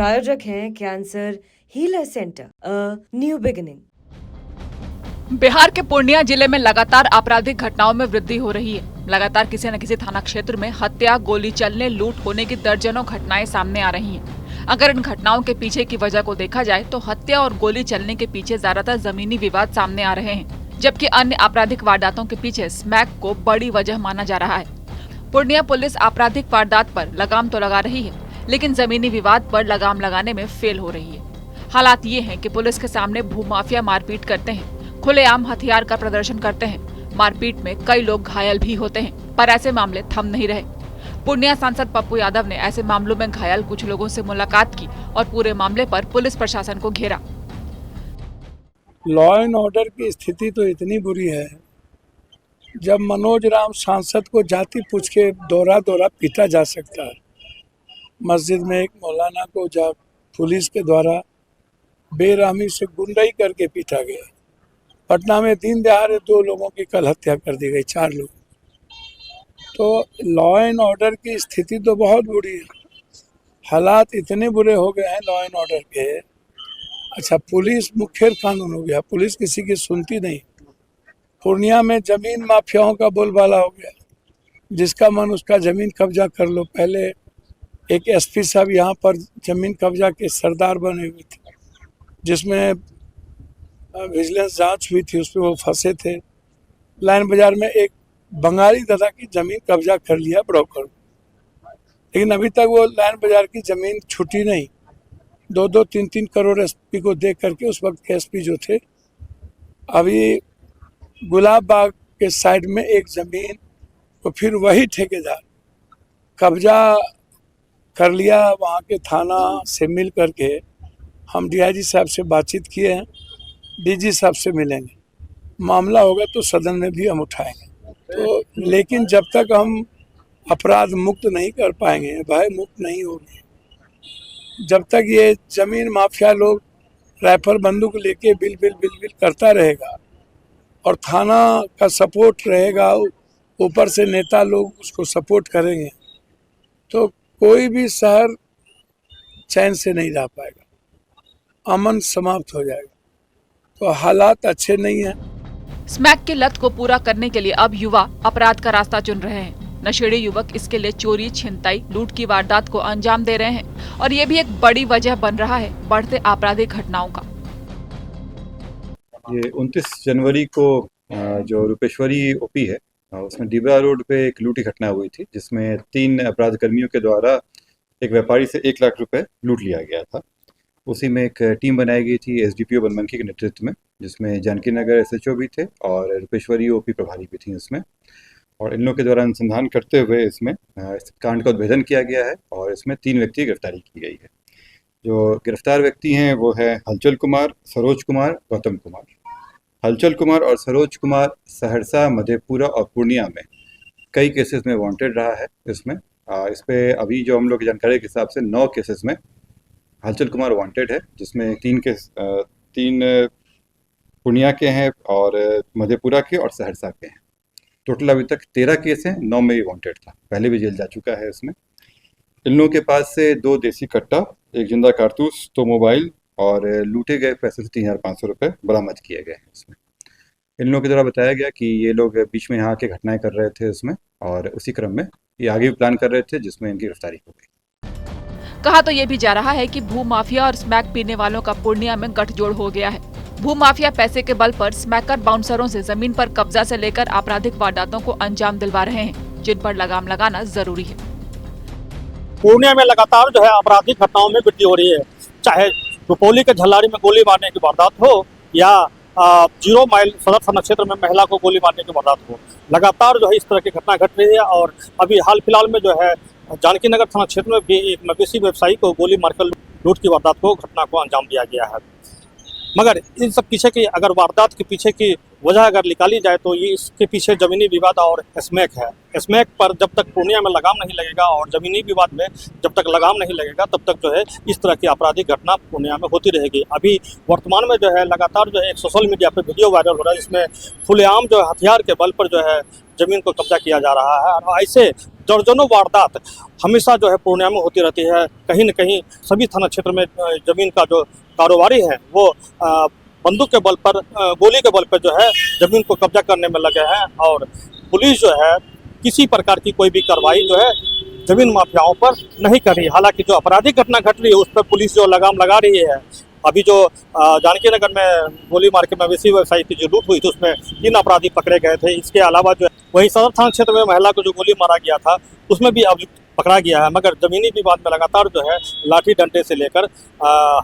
प्रायोजक हैं cancer healer centre, a new beginning. Bihar के पूर्णिया जिले में लगातार आपराधिक घटनाओं में वृद्धि हो रही है। लगातार किसी न किसी थाना क्षेत्र में हत्या, गोली चलने, लूट होने की दर्जनों घटनाएं सामने आ रही हैं। अगर इन घटनाओं के पीछे की वजह को देखा जाए तो हत्या और गोली चलने के पीछे ज्यादातर जमीनी विवाद सामने आ रहे हैं, जबकि अन्य आपराधिक वारदातों के पीछे स्मैक को बड़ी वजह माना जा रहा है। पूर्णिया पुलिस आपराधिक वारदात पर लगाम तो लगा रही है, लेकिन जमीनी विवाद पर लगाम लगाने में फेल हो रही है। हालात ये हैं कि पुलिस के सामने भूमाफिया मारपीट करते हैं, खुलेआम हथियार का प्रदर्शन करते हैं। मारपीट में कई लोग घायल भी होते हैं, पर ऐसे मामले थम नहीं रहे। पूर्णिया सांसद पप्पू यादव ने ऐसे मामलों में घायल कुछ लोगों से मुलाकात की और पूरे मामले पर पुलिस प्रशासन को घेरा। लॉ एंड ऑर्डर की स्थिति तो इतनी बुरी है, जब मनोज राम सांसद को जाति पूछ के दौरा पीटा जा सकता है। मस्जिद में एक मौलाना को जब पुलिस के द्वारा बेरहमी से गुंडाई करके पीटा गया। पटना में दिन दहाड़े 2 लोगों की कल हत्या कर दी गई, 4 लोग। तो लॉ एंड ऑर्डर की स्थिति तो बहुत बुरी है। हालात इतने बुरे हो गए हैं लॉ एंड ऑर्डर के। अच्छा, पुलिस मुखर कानून हो गया, पुलिस किसी की सुनती नहीं। पूर्णिया में जमीन माफियाओं का बोलबाला हो गया, जिसका मन उसका जमीन कब्जा कर लो। पहले एक एसपी साहब यहाँ पर जमीन कब्जा के सरदार बने हुए थे, जिसमें विजिलेंस जांच हुई थी, उसमें वो फंसे थे। लाइन बाजार में एक बंगाली दादा की जमीन कब्जा कर लिया ब्रोकर, लेकिन अभी तक वो लाइन बाजार की जमीन छूटी नहीं। 2-2, 3-3 करोड़ एसपी को दे करके उस वक्त के एसपी जो थे, अभी गुलाब बाग के साइड में एक जमीन को फिर वही ठेकेदार कब्जा कर लिया। वहाँ के थाना से मिल करके हम डीआईजी साहब से बातचीत किए हैं, डीजी साहब से मिलेंगे। मामला होगा तो सदन में भी हम उठाएंगे। तो लेकिन जब तक हम अपराध मुक्त नहीं कर पाएंगे, भय मुक्त नहीं होंगे, जब तक ये जमीन माफिया लोग राइफल बंदूक लेके बिल करता रहेगा और थाना का सपोर्ट रहेगा, ऊपर से नेता लोग उसको सपोर्ट करेंगे, तो कोई भी शहर चैन से नहीं रह पाएगा, अमन समाप्त हो जाएगा। तो हालात अच्छे नहीं हैं। स्मैक की लत को पूरा करने के लिए अब युवा अपराध का रास्ता चुन रहे हैं। नशेड़ी युवक इसके लिए चोरी, छिनताई, लूट की वारदात को अंजाम दे रहे हैं और ये भी एक बड़ी वजह बन रहा है बढ़ते आपराधिक घटनाओं का। ये 29 जनवरी को जो रूपेश्वरी ओपी है, उसमें डिबरा रोड पे एक लूट की घटना हुई थी, जिसमें 3 अपराध कर्मियों के द्वारा एक व्यापारी से 1 लाख रुपए लूट लिया गया था। उसी में एक टीम बनाई गई थी एसडीपीओ बनमनखी के नेतृत्व में, जिसमें जानकी नगर एसएचओ भी थे और रूपेश्वरी ओपी प्रभारी भी थी इसमें। और इन लोगों के द्वारा अनुसंधान करते हुए इसमें इस कांड का उद्भेदन किया गया है और इसमें 3 व्यक्ति की गिरफ्तारी की गई है। जो गिरफ्तार व्यक्ति हैं वो है हलचल कुमार, सरोज कुमार, गौतम कुमार। हलचल कुमार और सरोज कुमार सहरसा, मधेपुरा और पूर्णिया में कई केसेस में वांटेड रहा है। इसमें इस पे अभी जो हम लोग की जानकारी के हिसाब से 9 केसेस में हलचल कुमार वांटेड है, जिसमें 3 पूर्णिया के हैं और मधेपुरा के और सहरसा के हैं। टोटल अभी तक 13 केस हैं, 9 में भी वांटेड था, पहले भी जेल जा चुका है इसमें। इन लोगों के पास से 2 देसी कट्टा, 1 जिंदा कारतूस, 2 मोबाइल और लूटे गए पैसे से 3,500 रुपये बरामद किए गए हैं इसमें। इन लोगों के द्वारा बताया गया कि ये लोग बीच में यहाँ के घटनाएं कर रहे थे इसमें, और उसी क्रम में ये आगे भी प्लान कर रहे थे, जिसमें इनकी गिरफ्तारी हो गई। कहा तो ये भी जा रहा है कि भूमाफिया और स्मैक पीने वालों का पूर्णिया में गठजोड़ हो गया है। भूमाफिया पैसे के बल पर स्मैकर बाउंसरों से जमीन पर कब्जा से लेकर आपराधिक वारदातों को अंजाम दिलवा रहे हैं, जिन पर लगाम लगाना जरूरी है। पूर्णिया में लगातार जो है आपराधिक घटनाओं में वृद्धि हो रही है, चाहे रुपौली के झल्लारी में गोली मारने की वारदात हो या 0 माइल सदर थाना क्षेत्र में महिला को गोली मारने की वारदात हो। लगातार जो है इस तरह की घटना घट रही है और अभी हाल फिलहाल में जो है जानकी नगर थाना क्षेत्र में भी एक मवेशी व्यवसायी को गोली मारकर लूट की वारदात को घटना को अंजाम दिया गया है। मगर इन सब पीछे की अगर वारदात के पीछे की वजह अगर निकाली जाए तो ये इसके पीछे जमीनी विवाद और स्मैक है। स्मैक पर जब तक पूर्णिया में लगाम नहीं लगेगा और जमीनी विवाद में जब तक लगाम नहीं लगेगा, तब तक जो है इस तरह की आपराधिक घटना पूर्णिया में होती रहेगी। अभी वर्तमान में जो है लगातार जो है एक सोशल मीडिया पर वीडियो वायरल हो रहा है, जिसमें खुलेआम जो हथियार के बल पर जो है जमीन को कब्जा किया जा रहा है और ऐसे दर्जनों वारदात हमेशा जो है पूर्णिया में होती रहती है। कहीं न कहीं सभी थाना क्षेत्र में जमीन का जो कारोबारी है वो बंदूक के बल पर, गोली के बल पर जो है जमीन को कब्जा करने में लगे हैं और पुलिस जो है किसी प्रकार की कोई भी कार्रवाई जो है जमीन माफियाओं पर नहीं कर रही। हालांकि जो आपराधिक घटना घट रही है उस पर पुलिस जो लगाम लगा रही है। अभी जो जानकी नगर में गोली मार के मवेशी व्यवसायी की जो लूट हुई थी उसमें 3 अपराधी पकड़े गए थे। इसके अलावा जो वही सदर थाना क्षेत्र में महिला को जो गोली मारा गया था उसमें भी अभियुक्त पकड़ा गया है। मगर जमीनी विवाद में लगातार जो है लाठी डंडे से लेकर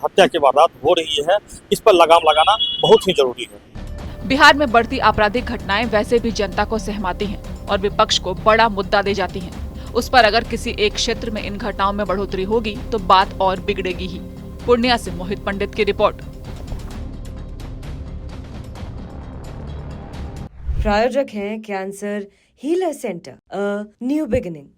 हत्या की वारदात हो रही है। इस पर लगाम लगाना बहुत ही जरूरी है। बिहार में बढ़ती आपराधिक घटनाएं वैसे भी जनता को सहमाती हैं और विपक्ष को बड़ा मुद्दा दे जाती हैं। उस पर अगर किसी एक क्षेत्र में इन घटनाओं में बढ़ोतरी होगी तो बात और बिगड़ेगी ही। पूर्णिया से मोहित पंडित की रिपोर्ट। प्रायोजक हैं cancer healer centre, a new beginning.